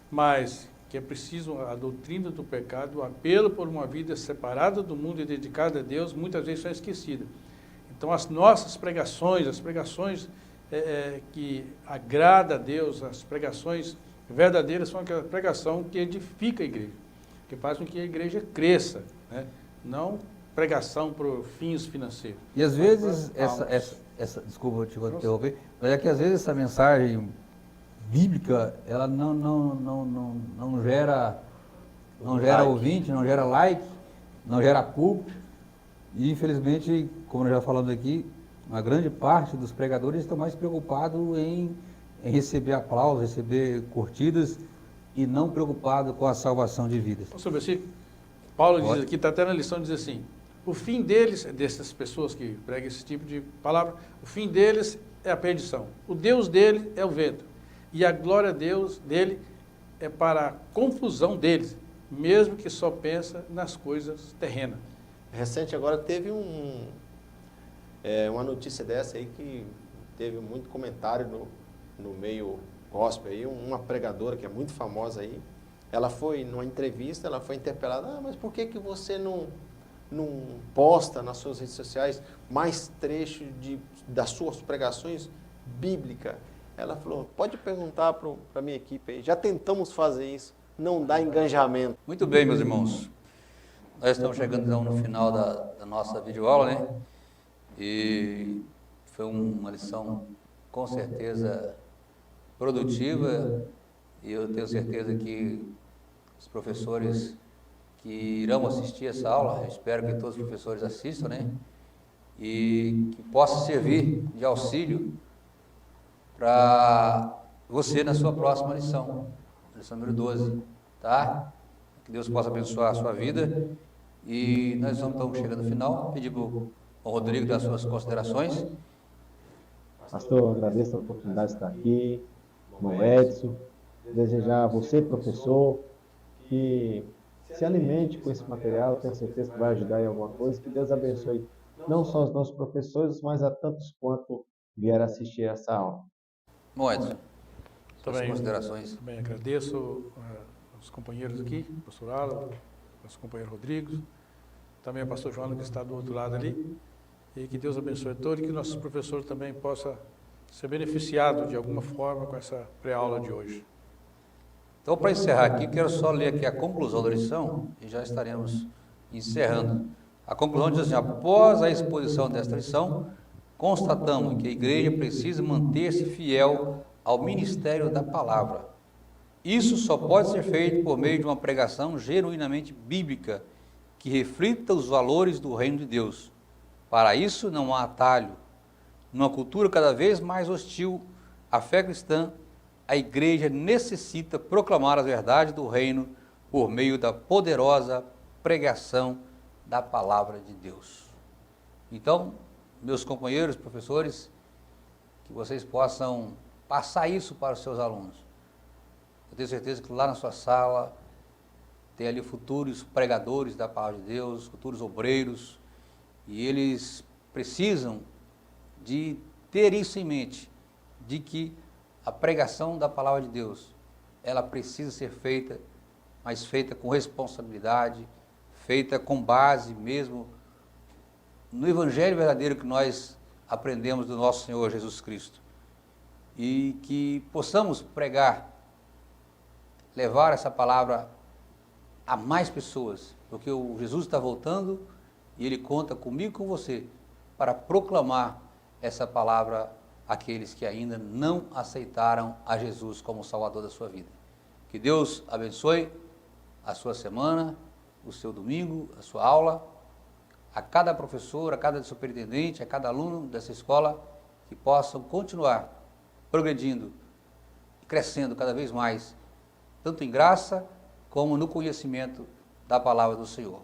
mas que é preciso a doutrina do pecado, o apelo por uma vida separada do mundo e dedicada a Deus, muitas vezes são esquecidas. Então as nossas pregações, as pregações que agrada a Deus, as pregações verdadeiras são aquela pregação que edifica a igreja, que faz com que a igreja cresça, né? Não pregação por fins financeiros. E às vezes, desculpa te interromper, mas é que às vezes essa mensagem bíblica, ela não gera ouvinte, não gera like, não gera público, e infelizmente, como nós já falamos aqui, uma grande parte dos pregadores estão mais preocupados em receber aplausos, receber curtidas, e não preocupados com a salvação de vidas. Sobre assim, Paulo diz aqui, está até na lição, diz assim, o fim deles, dessas pessoas que pregam esse tipo de palavra, o fim deles é a perdição. O Deus dele é o vento. E a glória dele é para a confusão deles, mesmo que só pensa nas coisas terrenas. Recente agora teve uma notícia dessa aí que teve muito comentário no meio gospel aí, uma pregadora que é muito famosa aí, ela foi numa entrevista, ela foi interpelada, mas por que você não posta nas suas redes sociais mais trechos das suas pregações bíblicas? Ela falou, pode perguntar para a minha equipe aí, já tentamos fazer isso, não dá engajamento. Muito bem, meus irmãos, nós estamos chegando então no final da nossa videoaula, né? E foi uma lição com certeza produtiva, e eu tenho certeza que os professores que irão assistir essa aula, eu espero que todos os professores assistam, né? E que possa servir de auxílio para você na sua próxima lição número 12, tá? Que Deus possa abençoar a sua vida. E nós estamos chegando ao final. Pedir para o Rodrigo dar suas considerações. Pastor, eu agradeço a oportunidade de estar aqui, no Edson, desejar a você, professor, que se alimente com esse material, tenho certeza que vai ajudar em alguma coisa, que Deus abençoe não só os nossos professores, mas a tantos quanto vieram assistir essa aula. Bom, Edson, suas Também, considerações. Também agradeço aos companheiros aqui, pastor Alan, nosso companheiro Rodrigo, também ao pastor João que está do outro lado ali, e que Deus abençoe a todos e que nossos professores também possam ser beneficiados de alguma forma com essa pré-aula de hoje. Então, para encerrar aqui, quero só ler aqui a conclusão da lição e já estaremos encerrando. A conclusão diz assim, após a exposição desta lição, constatamos que a igreja precisa manter-se fiel ao ministério da palavra. Isso só pode ser feito por meio de uma pregação genuinamente bíblica, que reflita os valores do reino de Deus. Para isso não há atalho. Numa cultura cada vez mais hostil à fé cristã, a igreja necessita proclamar as verdades do reino por meio da poderosa pregação da palavra de Deus. Então, meus companheiros, professores, que vocês possam passar isso para os seus alunos. Eu tenho certeza que lá na sua sala tem ali futuros pregadores da palavra de Deus, futuros obreiros, e eles precisam de ter isso em mente, de que a pregação da palavra de Deus, ela precisa ser feita, mas feita com responsabilidade, feita com base mesmo no evangelho verdadeiro que nós aprendemos do nosso Senhor Jesus Cristo. E que possamos pregar, levar essa palavra a mais pessoas, porque o Jesus está voltando e Ele conta comigo e com você para proclamar essa palavra àqueles que ainda não aceitaram a Jesus como Salvador da sua vida. Que Deus abençoe a sua semana, o seu domingo, a sua aula, a cada professor, a cada superintendente, a cada aluno dessa escola, que possam continuar progredindo e crescendo cada vez mais, tanto em graça como no conhecimento da palavra do Senhor.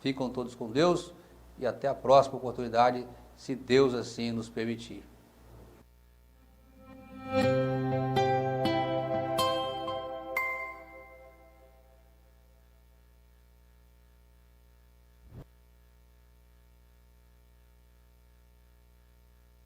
Ficam todos com Deus e até a próxima oportunidade, se Deus assim nos permitir.